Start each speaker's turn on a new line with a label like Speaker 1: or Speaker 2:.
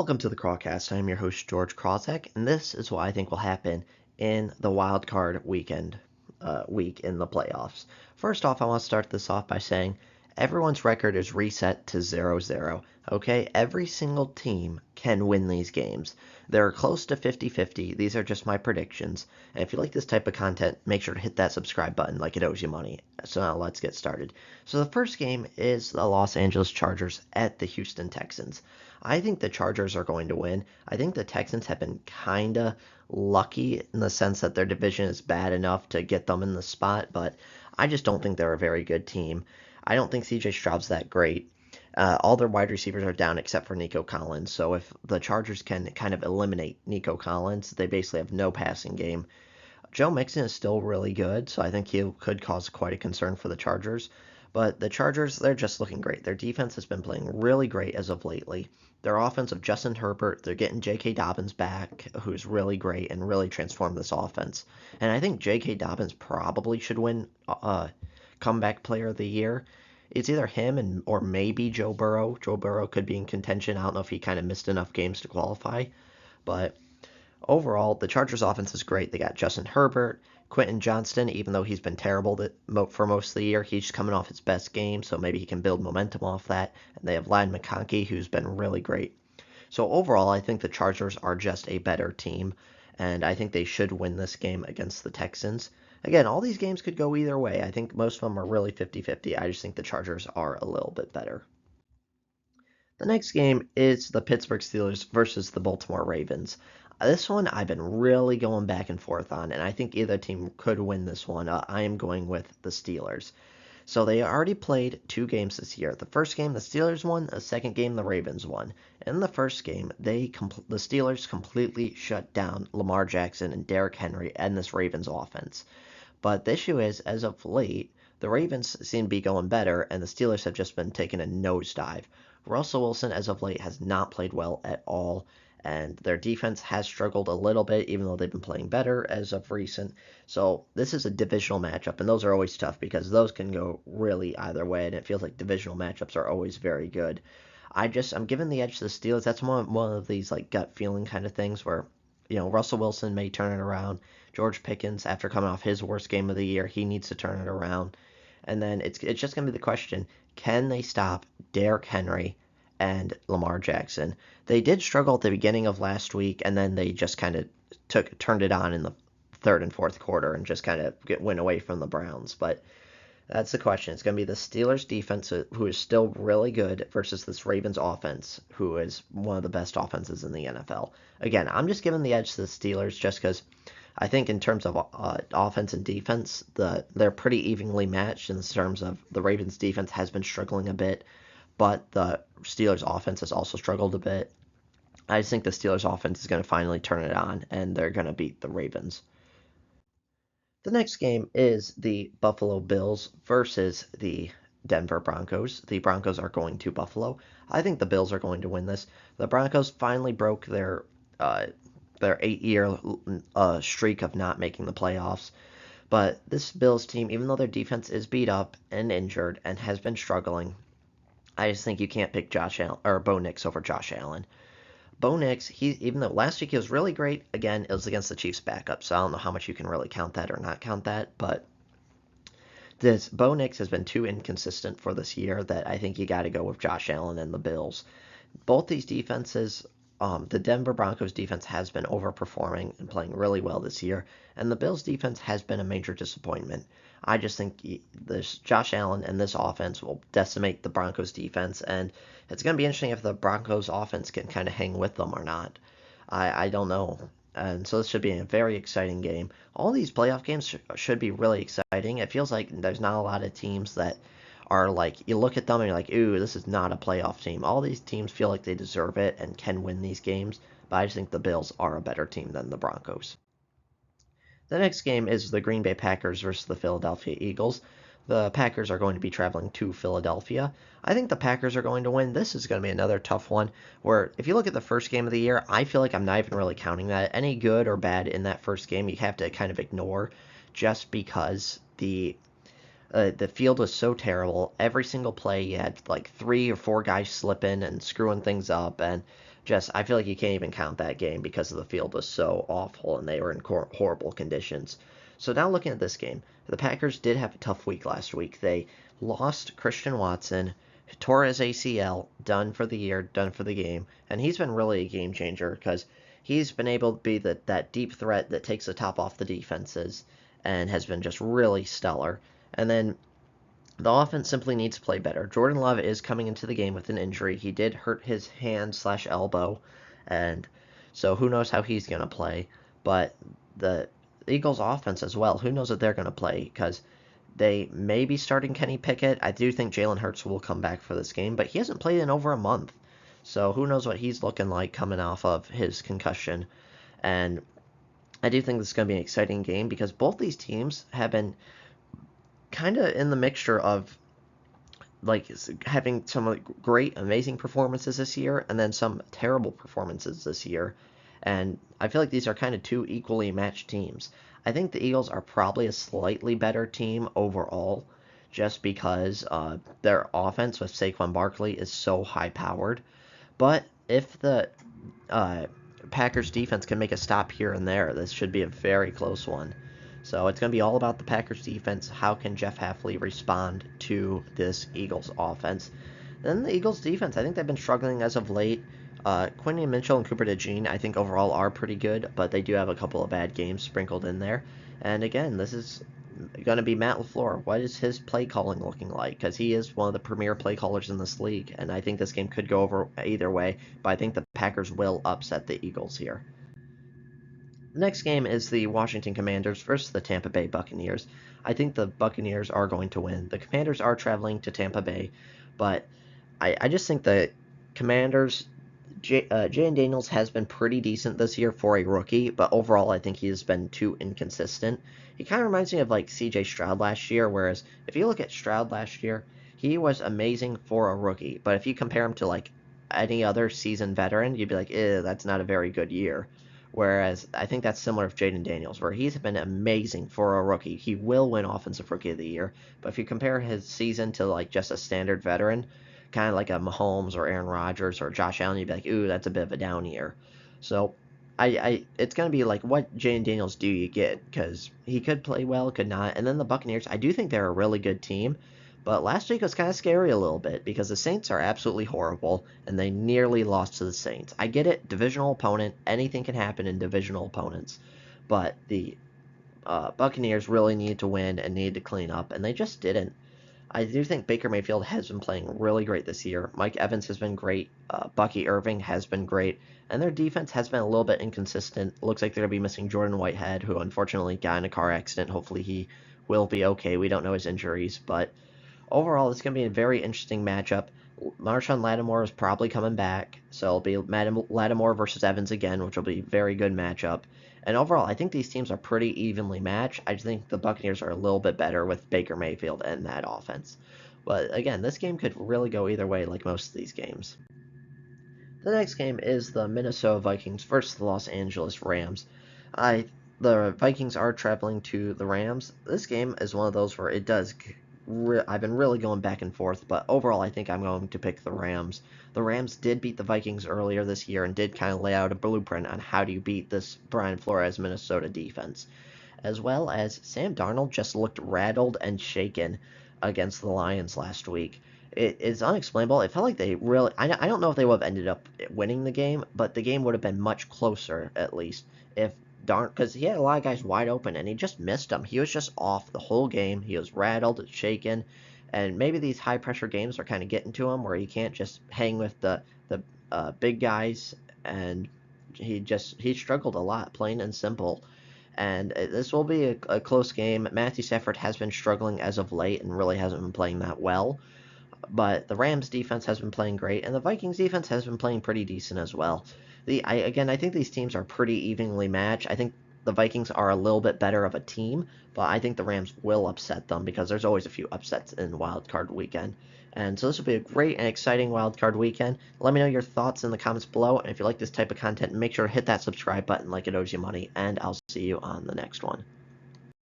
Speaker 1: Welcome to the Crawcast. I'm your host, George Krawczak, and this is what I think will happen in the wild card week in the playoffs. First off, I want to start this off by saying everyone's record is reset to 0-0. Okay, every single team can win these games. They're close to 50-50. These are just my predictions. And if you like this type of content, make sure to hit that subscribe button like it owes you money. So now let's get started. So the first game is the Los Angeles Chargers at the Houston Texans. I think the Chargers are going to win. I think the Texans have been kind of lucky in the sense that their division is bad enough to get them in the spot, but I just don't think they're a very good team. I don't think CJ Stroud's that great. All their wide receivers are down except for Nico Collins. So if the Chargers can kind of eliminate Nico Collins, they basically have no passing game. Joe Mixon is still really good, so I think he could cause quite a concern for the Chargers. But the Chargers, they're just looking great. Their defense has been playing really great as of lately. Their offense of Justin Herbert, they're getting J.K. Dobbins back, who's really great and really transformed this offense. And I think J.K. Dobbins probably should win Comeback Player of the Year. It's either him or maybe Joe Burrow. Joe Burrow could be in contention. I don't know if he kind of missed enough games to qualify. But overall, the Chargers offense is great. They got Justin Herbert, Quentin Johnston, even though he's been terrible for most of the year, he's coming off his best game, so maybe he can build momentum off that. And they have Ladd McConkey, who's been really great. So overall, I think the Chargers are just a better team, and I think they should win this game against the Texans. Again, all these games could go either way. I think most of them are really 50-50. I just think the Chargers are a little bit better. The next game is the Pittsburgh Steelers versus the Baltimore Ravens. This one I've been really going back and forth on, and I think either team could win this one. I am going with the Steelers. So they already played 2 games this year. The first game, the Steelers won. The second game, the Ravens won. In the first game, the Steelers completely shut down Lamar Jackson and Derrick Henry and this Ravens offense. But the issue is, as of late, the Ravens seem to be going better, and the Steelers have just been taking a nosedive. Russell Wilson, as of late, has not played well at all, and their defense has struggled a little bit, even though they've been playing better as of recent. So this is a divisional matchup, and those are always tough because those can go really either way, and it feels like divisional matchups are always very good. I'm giving the edge to the Steelers. That's one of these like gut feeling kind of things where Russell Wilson may turn it around. George Pickens, after coming off his worst game of the year, he needs to turn it around. And then it's just going to be the question, can they stop Derrick Henry and Lamar Jackson? They did struggle at the beginning of last week, and then they just kind of turned it on in the third and fourth quarter and just kind of went away from the Browns. But that's the question. It's going to be the Steelers defense, who is still really good, versus this Ravens offense, who is one of the best offenses in the NFL. Again, I'm just giving the edge to the Steelers just because I think in terms of offense and defense, they're pretty evenly matched in terms of the Ravens defense has been struggling a bit, but the Steelers offense has also struggled a bit. I just think the Steelers offense is going to finally turn it on, and they're going to beat the Ravens. The next game is the Buffalo Bills versus the Denver Broncos. The Broncos are going to Buffalo. I think the Bills are going to win this. The Broncos finally broke their 8-year streak of not making the playoffs. But this Bills team, even though their defense is beat up and injured and has been struggling, I just think you can't pick Josh Allen or Bo Nix over Josh Allen. Bo Nix, even though last week he was really great, again, it was against the Chiefs backup, so I don't know how much you can really count that or not count that, but this Bo Nix has been too inconsistent for this year that I think you got to go with Josh Allen and the Bills. Both these defenses, the Denver Broncos defense has been overperforming and playing really well this year, and the Bills defense has been a major disappointment. I just think this Josh Allen and this offense will decimate the Broncos defense, and it's going to be interesting if the Broncos offense can kind of hang with them or not. I don't know. And so this should be a very exciting game. All these playoff games should be really exciting. It feels like there's not a lot of teams that are like, you look at them and you're like, ooh, this is not a playoff team. All these teams feel like they deserve it and can win these games, but I just think the Bills are a better team than the Broncos. The next game is the Green Bay Packers versus the Philadelphia Eagles. The Packers are going to be traveling to Philadelphia. I think the Packers are going to win. This is going to be another tough one where if you look at the first game of the year, I feel like I'm not even really counting that. Any good or bad in that first game, you have to kind of ignore just because the field was so terrible. Every single play, you had like 3 or 4 guys slipping and screwing things up, and just I feel like you can't even count that game because the field was so awful and they were in horrible conditions. So now looking at this game, the Packers did have a tough week last week. They lost Christian Watson, tore his ACL, done for the year, done for the game, and he's been really a game changer because he's been able to be that deep threat that takes the top off the defenses and has been just really stellar. And then the offense simply needs to play better. Jordan Love is coming into the game with an injury. He did hurt his hand/elbow, and so who knows how he's going to play. But the Eagles' offense as well, who knows if they're going to play because they may be starting Kenny Pickett. I do think Jalen Hurts will come back for this game, but he hasn't played in over a month. So who knows what he's looking like coming off of his concussion. And I do think this is going to be an exciting game because both these teams have been kind of in the mixture of like having some great, amazing performances this year and then some terrible performances this year. And I feel like these are kind of two equally matched teams. I think the Eagles are probably a slightly better team overall just because their offense with Saquon Barkley is so high powered. But if the uh, Packers defense can make a stop here and there, this should be a very close one. So it's going to be all about the Packers defense. How can Jeff Hafley respond to this Eagles offense? Then the Eagles defense, I think they've been struggling as of late. Quinton Mitchell and Cooper DeJean, I think overall are pretty good, but they do have a couple of bad games sprinkled in there. And again, this is going to be Matt LaFleur. What is his play calling looking like? Because he is one of the premier play callers in this league, and I think this game could go over either way, but I think the Packers will upset the Eagles here. The next game is the Washington Commanders versus the Tampa Bay Buccaneers. I think the Buccaneers are going to win. The Commanders are traveling to Tampa Bay, but I just think the Commanders, Jayden Daniels has been pretty decent this year for a rookie, but overall I think he has been too inconsistent. He kind of reminds me of like C.J. Stroud last year, whereas if you look at Stroud last year, he was amazing for a rookie, but if you compare him to like any other seasoned veteran, you'd be like, that's not a very good year. Whereas I think that's similar with Jayden Daniels, where he's been amazing for a rookie. He will win Offensive Rookie of the Year, but if you compare his season to like just a standard veteran, kind of like a Mahomes or Aaron Rodgers or Josh Allen, you'd be like, ooh, that's a bit of a down year. So it's going to be like, what Jayden Daniels do you get? Because he could play well, could not. And then the Buccaneers, I do think they're a really good team. But last week was kind of scary a little bit because the Saints are absolutely horrible and they nearly lost to the Saints. I get it, divisional opponent, anything can happen in divisional opponents. But the Buccaneers really need to win and need to clean up, and they just didn't. I do think Baker Mayfield has been playing really great this year. Mike Evans has been great. Bucky Irving has been great. And their defense has been a little bit inconsistent. Looks like they're going to be missing Jordan Whitehead, who unfortunately got in a car accident. Hopefully he will be okay. We don't know his injuries, but overall, it's going to be a very interesting matchup. Marshawn Lattimore is probably coming back, so it'll be Lattimore versus Evans again, which will be a very good matchup. And overall, I think these teams are pretty evenly matched. I think the Buccaneers are a little bit better with Baker Mayfield and that offense. But again, this game could really go either way, like most of these games. The next game is the Minnesota Vikings versus the Los Angeles Rams. The Vikings are traveling to the Rams. This game is one of those where it does. I've been really going back and forth, but overall, I think I'm going to pick the Rams. The Rams did beat the Vikings earlier this year and did kind of lay out a blueprint on how do you beat this Brian Flores Minnesota defense, as well as Sam Darnold just looked rattled and shaken against the Lions last week. It is unexplainable. It felt like they really. I don't know if they would have ended up winning the game, but the game would have been much closer at least if because he had a lot of guys wide open and he just missed them. He was just off the whole game. He was rattled, shaken, and maybe these high pressure games are kind of getting to him where he can't just hang with the big guys, and he struggled a lot, plain and simple. And this will be a close game. Matthew Stafford has been struggling as of late and really hasn't been playing that well. But the Rams defense has been playing great, and the Vikings defense has been playing pretty decent as well. I think these teams are pretty evenly matched. I think the Vikings are a little bit better of a team, but I think the Rams will upset them because there's always a few upsets in Wild Card Weekend. And so this will be a great and exciting Wild Card Weekend. Let me know your thoughts in the comments below, and if you like this type of content, make sure to hit that subscribe button like it owes you money, and I'll see you on the next one.